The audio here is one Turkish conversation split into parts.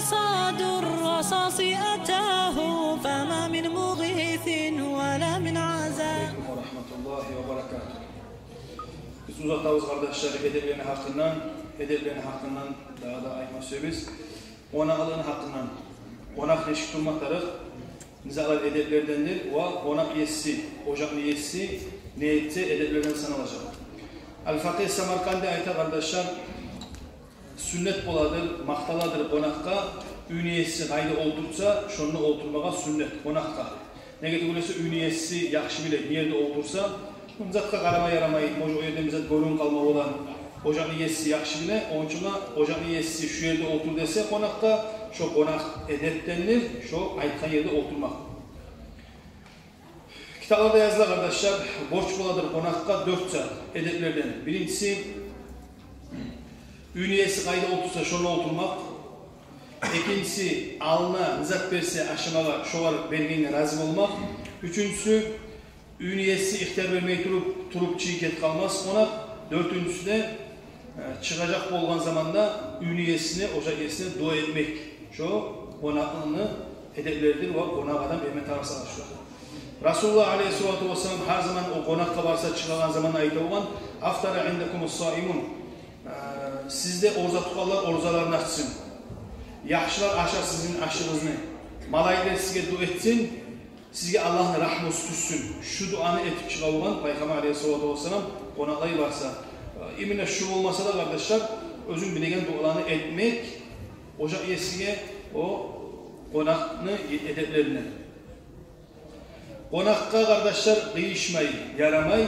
حصاد الرصاص أتاه فما من مغيث ولا من عزاء. ورحمة الله وبركاته. Biz uzatdığımız kardeşler edeblerini hakkından daha da aytmak söylüyoruz. Qonaqlığın hakkından, qonaq neşik turmaqları nizalar edeblerdendir ve qonaq yesi, ocaq yesi niyeti edeblerden sanılacak. Al-Fakih Samarkandi ayta kardeşler, sünnet boladır, maqtaladır qonaqqa, üyniyesi qayda oldursa, şonunu oldurmağa sünnet qonaqqa. Negatif olursa üyniyesi yaxşı bile bir yerde oldursa, zatqa qarama yaramay, o yerden bize görün qalma olan ocaq yesi yaxşı bile, onun için ocaq yesi şu yerde otur dese qonaqqa, şu qonaq edeptenir, şu aytqan yerde oturmaq. Kitaplarda yazılar kardeşler, borç boladır qonaqqa 4 saat edeplerden. Birincisi, üyniyesi qayda otursa şonu oturmaq. İkincisi, alına nizat verse aşamağa şovar bergenge razı olmaq. Üçüncüsü, üyniyesi ihtiyar vermey turup çiğket kalmaz qonaq. Dördüncüsü de çıkacak bolgan zamanda üyniyesine, ocak yesine dua etmek. Şu qonaqlığını edeplerdir ve qonaq adam emet arası açıyor. Resulullah Aleyhisselatü Vesselam her zaman o qonaqqa varsa çıkılan zaman ayta olan aftara indekumus saimun. Sizde orza tuqallar orzalarını açsın. Yaxşılar aşar sizin aşığınızı. Malayikler sizge dua etsin. Sizge Allah'ın rahmeti düşsün. Şu duanı etip çıkarılan Peygamber Aleyhisselatü Vesselam qonaqlayı varsa. İmine şu olmasa da kardeşler özün bilegen dualarını etmek ocak yesige o qonaqını edeplerine. Qonaqqa kardeşler değişmey, yaramay,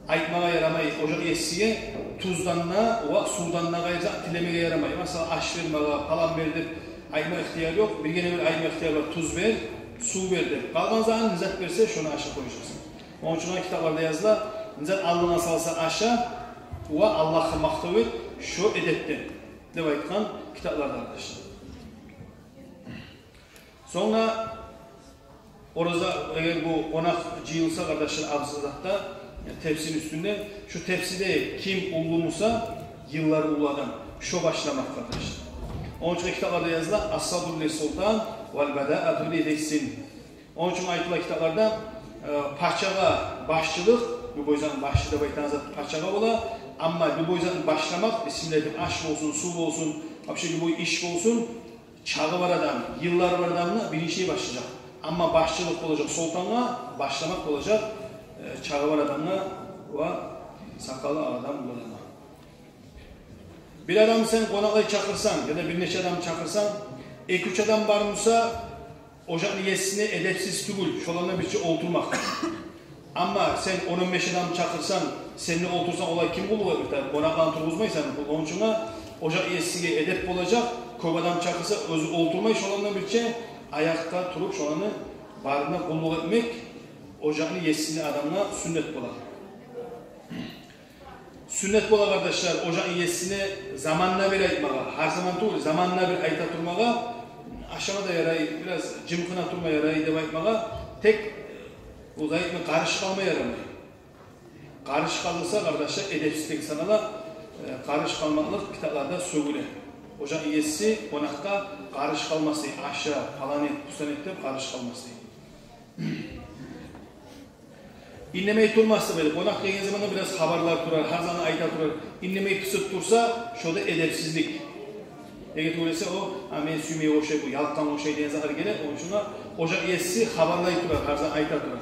aytmağa yaramay ocak yesiye tuzdanna ve sudanna gayza tilemeye yaramay. Mesela aş vermeye, palan verdir, ayma ihtiyar yok. Bir gene bir ayma ihtiyar var, tuz ver, su verdir. Kalgan zaman nizat verse şunu aşağı koyacaksın. Onun için kitaplarda yazılar, nizat Allah'ına salsa aşağı ve Allah'a maktavet şu edepten. Ne aytkan kitaplarda arkadaşlar. Sonra orada eğer bu qonaq cıyılsa kardeşler abzızatta tepsinin üstünde şu tepside kim ullumusa yıllar ulladan şu başlamak kardeşler. Onun için kitaplarda yazılan As-Sabr li Sultan vel Beda'atu li Deysin. Onun için aytılan kitaplarda parçağa başçılık, bu boyzanın başçılığı baytanızda parçağa ola ama bu boyzanın başlamak isimleri aşk olsun, su olsun, bir boy iş olsun, çağı var adam, yıllar var adamla bir şey başlayacak. Ama başçılık olacak sultanla, başlamak olacak çağı var adamla ve sakalı adam bulacak. Bir adam sen qonaqlayı çakırsan ya da bir neçe adam çakırsan, 2-3 adam varmısa ocağın yesine edepsiz tügül, şolarına bir şey oturmak. Ama sen 10-15 adam çakırsan, seninle otursan olay kim bulur? Qonaqlan turguzmaysan, onun için ocak yesine edep olacak, köp adam çakırsa özü oturmay, şolarına bir şey ayakta turup şolarını barına kulluk etmek, ocağını yesine adamla sünnet bolar. Sünnet bola kardeşler, ocağın yesine zamanla bir aytmağa, her zaman değil, zamanla bir ayta turmağa, aşamada yarayı, biraz cımkına turma yarayı de aytmağa, tek uzayıtma karış kalma yaramay. Karış kalırsa kardeşler, edepsizlik sanala, karış kalmaklık kitaplarda sögüle. Ocağın yesi, qonaqqa karış kalması, aşağı, falan et, pustan et de karış kalması. İnlemey turmazsa böyle, qonaq gelgen zamanda biraz haberler turar, her zaman ayta turar. İnlemey pısıp tursa, şurada edepsizlik. Eğer öyleyse o, men süymeye o şey bu, yalqan o şey diyen zahar gelir, onun için ocak yesi haberlay turar, her zaman ayta turar.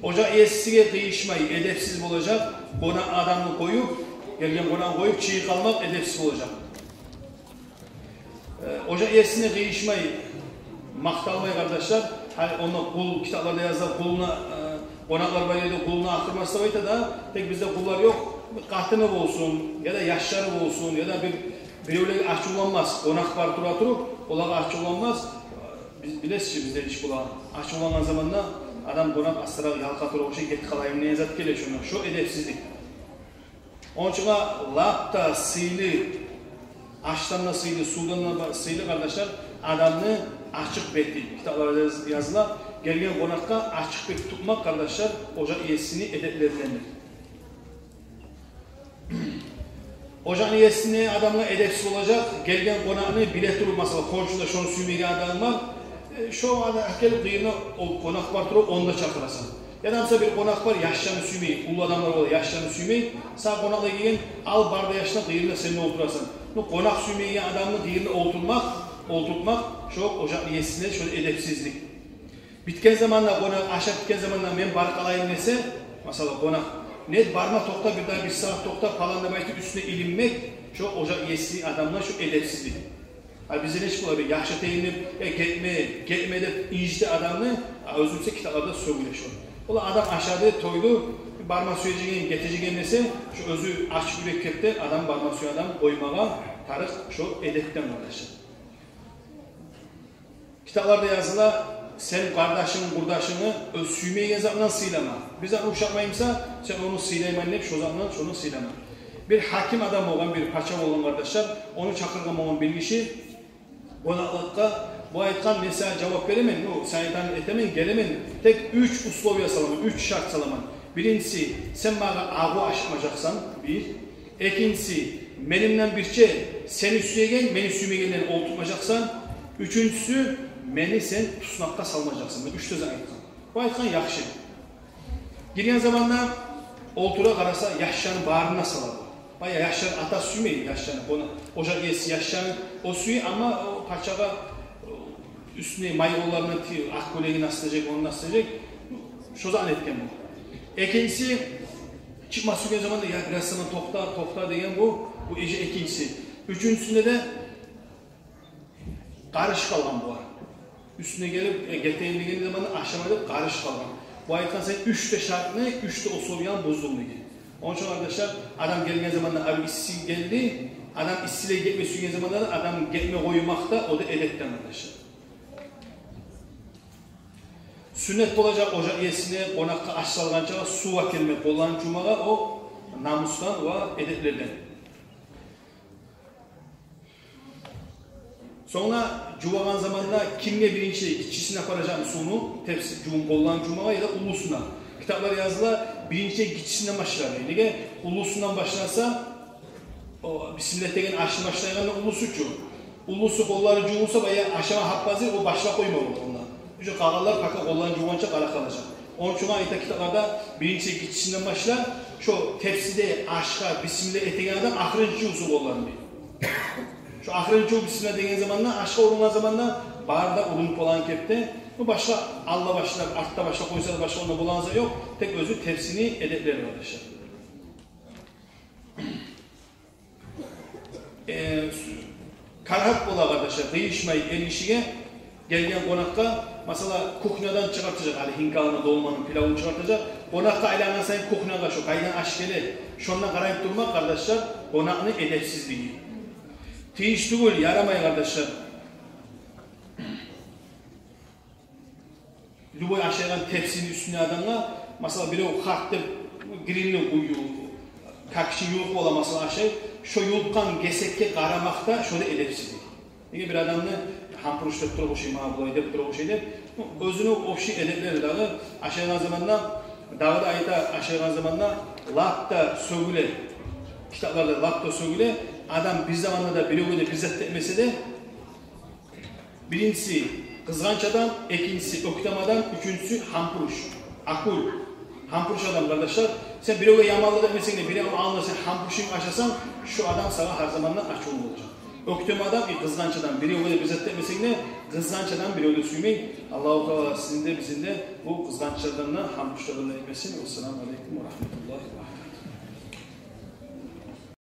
Ocak yesisiga değişmeyi, edepsiz olacak, qonaq adamını koyup, gelgen qonaq koyup, çiğ kalmak edepsiz olacak. Ocak yesine değişmeyi, maqtalmayı kardeşler, onu kul kitaplarda yazılar, kuluna, qonaqlar bayırda kuluna akırmazsa bayta da, tek bizde kullar yok, qahtını olsun, ya da yaşları olsun, ya da bir öyle açılanmaz, qonaq var tura turup, olar açılanmaz, biz bilesiz bizde iş kulağı, açılanan zamanda adam qonaq astıra, yalqa tura, o şey get kalayım, ne yazat gelir şuna, şu edepsizlik. Onun için lapta, sıylı, açtan da sıylı, sudan da sıylı kardeşler, adamını açık bekli. Kitaplarda yazılar, gelgen qonaqqa açık bek tutmak kardeşler, ocak yesini edeplerindendir. Ocağın iyesini adamla edepsiz olacak, gelgen konağını bilet durup mesela komşuda şunu süymeygen adam var. Şu adam gelip kıyına konak var durup onu da çakırasın. Ya da bir konak var yaşlarını suymayı, ulu adamlar var yaşlarını suymayı. Sağ konakla giyin al barda yaşına kıyırına seninle oturasın. Konak suymayı adamla kıyırına oturtmak şu ocağın iyesine şöyle edepsizlik. Bitken zamanla konak aşağı bitken zamanla ben barık alayım nese mesela konak. Net barma tokta bir daha bir saat tokta falan da belki üstüne ilinmek şu ocak iyesi adamla şu edepsizlik. Hani bize ne çıkıyor abi yaşa teyinip getme de incite adamını özümse kitaplarda söylüyor şu. Ola adam aşağıda toydu barma suyacağın geteceğin nese şu özü açık mürekkepte adam barma suyu adam koymağa tarih şu edepten kardeşim. Kitaplarda yazıla sen kardeşinin, kurdaşını süymeye zaman sıylama. Bizden uşakmayımsa sen onu sıylayman hep şu zaman şunu sıylama. Bir hakim adam olan, bir paça olan kardeşler, onu çakırgan olan bilgisi, konaklıkta bu ayetkan mesela cevap veremen, sayıdan etemen, gelemen, tek 3 uslovya salaman, 3 şart salaman. Birincisi, sen bana ağı aşmayacaksan, bir. İkincisi, benimle birçe seni süyegen, beni suymeyenleri oturtmayacaksan. Üçüncüsü, beni sen tusnakta salmayacaksın. Ben 3 söz ayetkan. Bu ayetkan yakşı. Girgen zamanla oltura karasa yaşlarını bağrına salar. Baya yaşlarını ata suymayın yaşlarını. Ocak yesi yaşlarını o suyu ama o parçağa üstüne maybollarını ak koleğini nasıl edecek, onu nasıl edecek. Şu zaman etken bu. İkincisi çıkma suyu zamanında ya biraz sana tokta degen bu iyice ikincisi. Üçüncüsünde de karış kalan bu var. Üstüne gelip geteğin degen zamanında aşamada karış kalan. Bu ayetkan sen 3'te şartını 3'te o soruyan bozdum dedi. Onun için arkadaşlar adam gelgen zamanında abi işsiz geldi. Adam işsiyle gitme süren zamanlarda adam gitme koymakta o da edepten arkadaşlar. Sünnet olacak ocak iyesine konakta aş salgançağa suva kelime kollan cumağa o namustan ve edeplerden. Sonra cuvagan zamanında kimle birinci içisine paracağım sonu tepsi kollan cumağa ya da ulusuna. Kitaplar yazıla birinci gitişinden başlar. Yani ulusundan başlarsa o Bismillah degen aşını başlayan ulusu çu. Ulusu kolları cuğulsa bayağı aşama hakkazı o başla koyma olur ondan. Çünkü kağallar fakat kollarını cuğulunca kara kalacak. Onun için ayet kitaplarda birinci gitişinden başlar. Şu tepside aşka Bismillah etegen adam ahırıncı cuğulsu kollarını diyor. Şu ahırıncı cuğul Bismillah degen zamanla aşka olunma zamanla barda ulunup olan kepte bu başka Allah başlar, artta başla koysa da başka onda bulanza yok. Tek özü tepsini edepleri arkadaşlar. Karhat ola arkadaşlar, değişmeyi el işine gelgen konakta mesela kuhnadan çıkartacak, hani hinkalını, dolmanın, pilavını çıkartacak. Konakta aylanan sayın kuhnaga şu kaydan aşkeli, şundan karayıp durmak arkadaşlar, konakını edepsizliği. Tiyiştugul yaramay arkadaşlar. Luboy aşağıdan tepsinin üstüne adamla, mesela biri o kartta girinli uyuyor, kakşı yulup ola mesela aşağı, şu yulupkan gesekke karamakta şöyle edepsizlik. Yani bir adamını hampur uçturup durup o şey mağabula edip durup o şey deyip, özünü o şey edepleri dağı aşağıdan zamanla, dağda ayda aşağıdan zamanla lapta sövüle, kitaplarda lapta sövüle, adam bir zamanda da biri öyle bizzat etmese de, birincisi kızganç adam, ikincisi öktem adam, üçüncüsü hampuruş, akul. Hampuruş adam kardeşler, sen bir öyle yamallı demesen de biri alma sen hampuruşun aşasan, şu adam sana her zamanla açık olacak. Öktem adam, kızganç adam, biri öyle bizzat etmesen de, kızganç adam biri öyle suymayın. Allah-u Teala sizin de bizim de bu kızgançlardan, hampuruşlardan etmesin. Esselamu Aleyküm ve Rahmetullahi ve Barakatuhu.